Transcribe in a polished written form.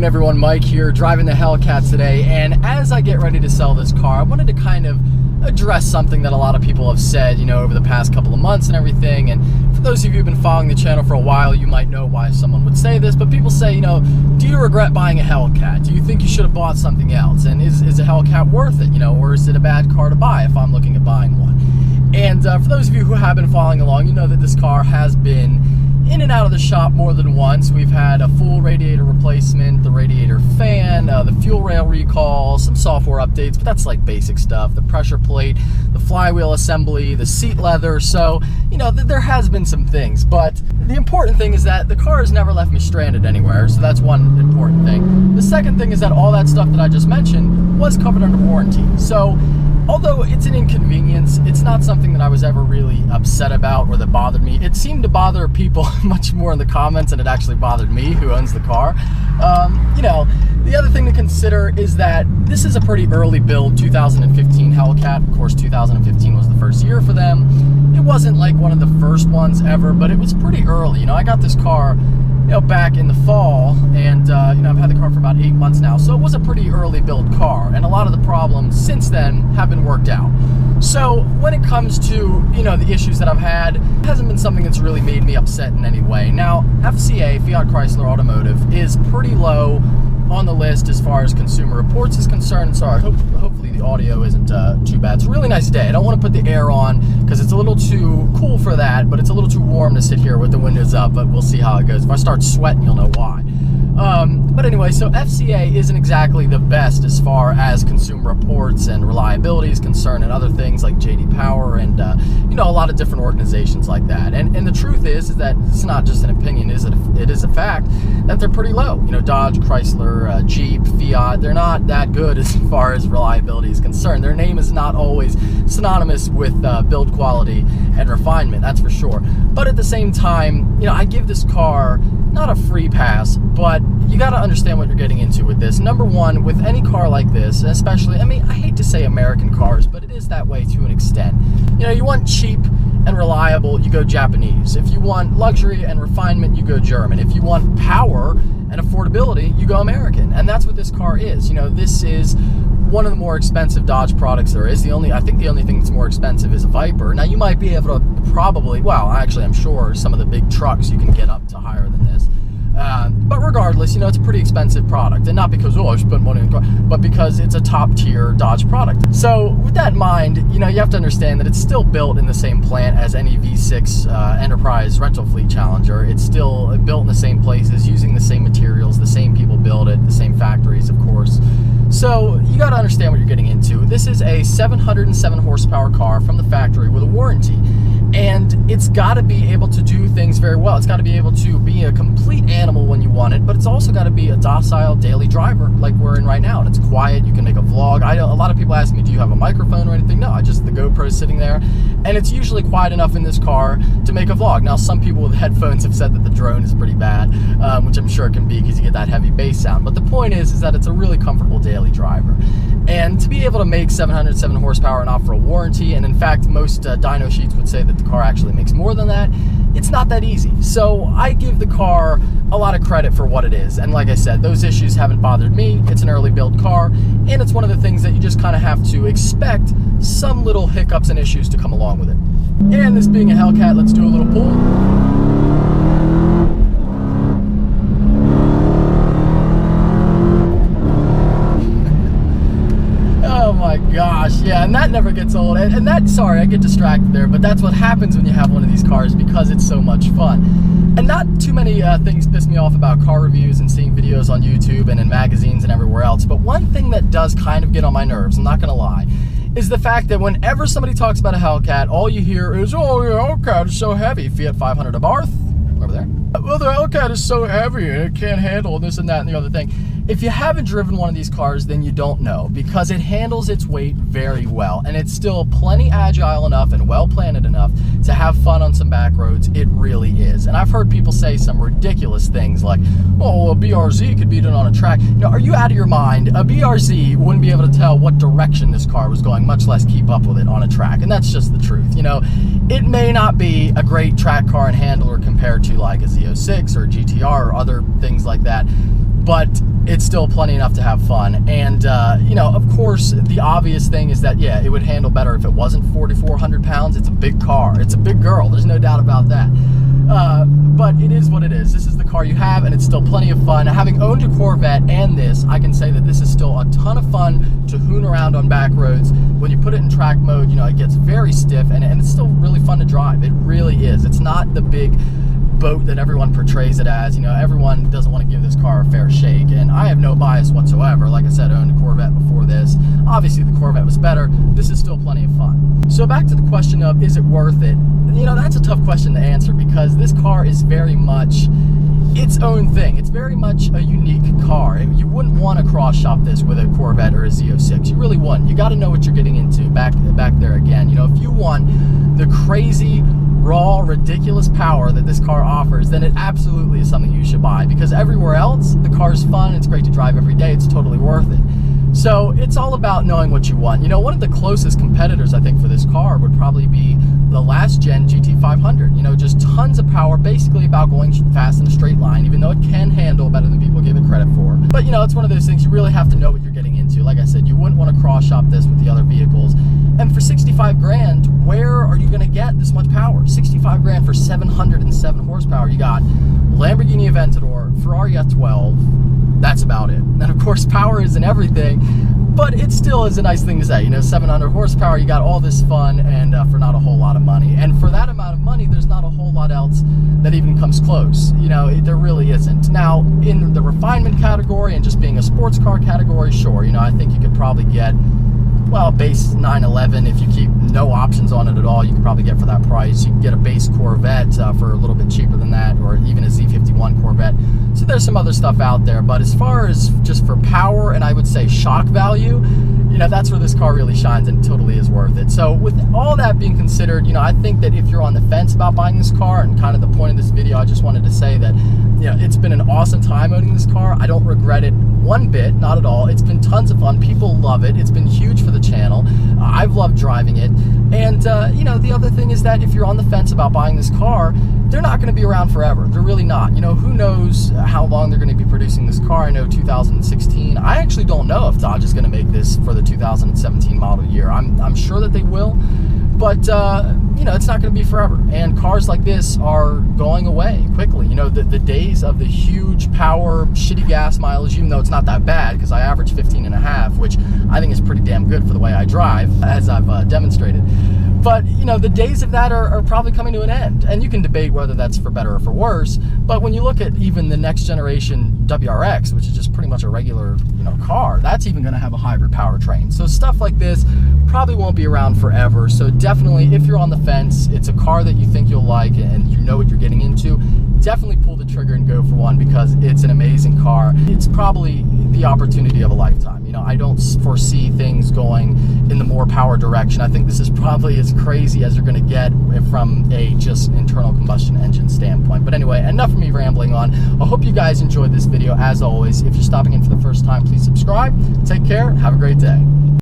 afternoon, everyone. Mike here, driving the Hellcat today, and as I get ready to sell this car, I wanted to kind of address something that a lot of people have said, over the past couple of months and everything. And for those of you who've been following the channel for a while, you might know why someone would say this, but people say, do you regret buying a Hellcat? Do you think you should have bought something else? And is a Hellcat worth it, or is it a bad car to buy if I'm looking at buying one? And for those of you who have been following along, you know that this car has been in and out of the shop more than once. We've had a full radiator replacement, the radiator fan, the fuel rail recall, some software updates, but that's like basic stuff. The pressure plate, the flywheel assembly, the seat leather. So, there has been some things, but the important thing is that the car has never left me stranded anywhere. So that's one important thing. The second thing is that all that stuff that I just mentioned was covered under warranty. So although it's an inconvenience, it's not something that I was ever really upset about or that bothered me. It seemed to bother people much more in the comments than it actually bothered me, who owns the car. The other thing to consider is that this is a pretty early build 2015 Hellcat. Of course, 2015 was the first year for them. It wasn't like one of the first ones ever, but it was pretty early. I got this car back in the fall, and I've had the car for about 8 months now, so it was a pretty early build car, and a lot of the problems since then have been worked out. So when it comes to the issues that I've had, it hasn't been something that's really made me upset in any way. Now, FCA, Fiat Chrysler Automotive, is pretty low on the list as far as Consumer Reports is concerned. Sorry, hopefully the audio isn't too bad. It's a really nice day. I don't want to put the air on because it's a little too cool for that, but it's a little too warm to sit here with the windows up, but we'll see how it goes. If I start sweating, you'll know why. But anyway, so FCA isn't exactly the best as far as Consumer Reports and reliability is concerned, and other things like JD Power and a lot of different organizations like that. And the truth is that it's not just an opinion, it is a fact that they're pretty low. Dodge, Chrysler, Jeep, Fiat, they're not that good as far as reliability is concerned. Their name is not always synonymous with build quality and refinement, that's for sure. But at the same time, I give this car not a free pass, but you got to understand what you're getting into with this. Number one, with any car like this, especially, I hate to say American cars, but it is that way to an extent. You want cheap and reliable, you go Japanese. If you want luxury and refinement, you go German. If you want power and affordability, you go American. And that's what this car is. This is one of the more expensive Dodge products there is. I think the only thing that's more expensive is a Viper. Now, you might be able to I'm sure some of the big trucks you can get up to higher than this. But regardless, it's a pretty expensive product, and not because, I spent money on the car, but because it's a top tier Dodge product. So with that in mind, you have to understand that it's still built in the same plant as any V6 enterprise rental fleet Challenger. It's still built in the same places, using the same materials, the same people build it, the same factories, of course. So you got to understand what you're getting into. This is a 707 horsepower car from the factory with a warranty. And it's got to be able to do things very well. It's got to be able to be a complete animal when you want it, but it's also got to be a docile daily driver like we're in right now. And it's quiet. You can make a vlog. A lot of people ask me, do you have a microphone or anything? No, the GoPro's sitting there. And it's usually quiet enough in this car to make a vlog. Now, some people with headphones have said that the drone is pretty bad, which I'm sure it can be because you get that heavy bass sound. But the point is that it's a really comfortable daily driver. And to be able to make 707 horsepower and offer a warranty, and in fact, most dyno sheets would say that the car actually makes more than that, it's not that easy. So I give the car a lot of credit for what it is. And like I said, those issues haven't bothered me. It's an early build car, and it's one of the things that you just kind of have to expect some little hiccups and issues to come along with it. And this being a Hellcat, let's do a little pull. Oh my gosh, yeah, and that never gets old. And that, sorry, I get distracted there, but that's what happens when you have one of these cars because it's so much fun. And not too many things piss me off about car reviews and seeing videos on YouTube and in magazines and everywhere else, but one thing that does kind of get on my nerves, I'm not gonna lie, is the fact that whenever somebody talks about a Hellcat, all you hear is, oh, your Hellcat is so heavy. Fiat 500 Abarth, over there. Well, the Hellcat is so heavy and it can't handle this and that and the other thing. If you haven't driven one of these cars, then you don't know, because it handles its weight very well, and it's still plenty agile enough and well planted enough to have fun on some back roads. It really is. And I've heard people say some ridiculous things like, oh, a BRZ could beat it on a track. Are you out of your mind? A BRZ wouldn't be able to tell what direction this car was going, much less keep up with it on a track. And that's just the truth. It may not be a great track car and handler compared to like a Z06 or a GTR or other things like that, but it's still plenty enough to have fun. And you know, of course, the obvious thing is that, yeah, it would handle better if it wasn't 4,400 pounds. It's a big car, it's a big girl, there's no doubt about that. But it is what it is. This is the car you have, and it's still plenty of fun. Having owned a Corvette and this, I can say that this is still a ton of fun to hoon around on back roads. When you put it in track mode, you know, it gets very stiff, and it's still really fun to drive. It really is. It's not the big boat that everyone portrays it as. You know, everyone doesn't want to give this car a fair shake, and I have no bias whatsoever. Like I said, I owned a Corvette before this. Obviously, the Corvette was better. This is still plenty of fun. So back to the question of, is it worth it? You know, that's a tough question to answer, because this car is very much its own thing. It's very much a unique car. You wouldn't want to cross-shop this with a Corvette or a Z06. You really wouldn't. You got to know what you're getting into. Back there again. You know, if you want the crazy, raw, ridiculous power that this car offers, then it absolutely is something you should buy, because everywhere else, the car's fun, it's great to drive every day, it's totally worth it. So it's all about knowing what you want. You know, one of the closest competitors, I think, for this car would probably be the last gen GT500. You know, just tons of power, basically about going fast in a straight line, even though it can handle better than people give it credit for. But, you know, it's one of those things you really have to know what you're getting into. Like I said, you wouldn't want to cross-shop this with the other vehicles. And for 65 grand, where are you going to get this much power? 65 grand for 707 horsepower. You got Lamborghini Aventador, Ferrari F12, that's about it. And of course, power isn't everything, but it still is a nice thing to say. You know, 700 horsepower, you got all this fun, and for not a whole lot of money. And for that amount of money, there's not a whole lot else that even comes close. You know, there really isn't. Now, in the refinement category and just being a sports car category, sure, you know, I think you could probably get, well, base 911, if you keep no options on it at all, you could probably get for that price. You can get a base Corvette for a little bit cheaper than that, or even a Z51 Corvette. So there's some other stuff out there, but as far as just for power and I would say shock value, you know, that's where this car really shines, and it totally is worth it. So with all that being considered, you know, I think that if you're on the fence about buying this car, and kind of the point of this video, I just wanted to say that, you know, it's been an awesome time owning this car. I don't regret it one bit, not at all. It's been tons of fun. People love it. It's been huge for the channel. I've loved driving it. And, you know, the other thing is that if you're on the fence about buying this car, they're not going to be around forever. They're really not. You know, who knows how long they're going to be producing this car. I know 2016. I actually don't know if Dodge is going to make this for the 2017 model year. I'm sure that they will, but you know, it's not going to be forever. And cars like this are going away quickly. You know, the days of the huge power, shitty gas mileage, even though it's not that bad, because I average 15.5, which I think is pretty damn good for the way I drive, as I've demonstrated. But, you know, the days of that are probably coming to an end. And you can debate whether that's for better or for worse. But when you look at even the next generation WRX, which is just pretty much a regular, you know, car, that's even going to have a hybrid powertrain. So stuff like this probably won't be around forever. So definitely, if you're on the fence, it's a car that you think you'll like and you know what you're getting into, definitely pull the trigger and go for one, because it's an amazing car. It's probably the opportunity of a lifetime. You know, I don't foresee things going in the more power direction. I think this is probably as crazy as you're going to get from a just internal combustion engine standpoint. But anyway, enough of me rambling on. I hope you guys enjoyed this video. As always, if you're stopping in for the first time, please subscribe. Take care. Have a great day.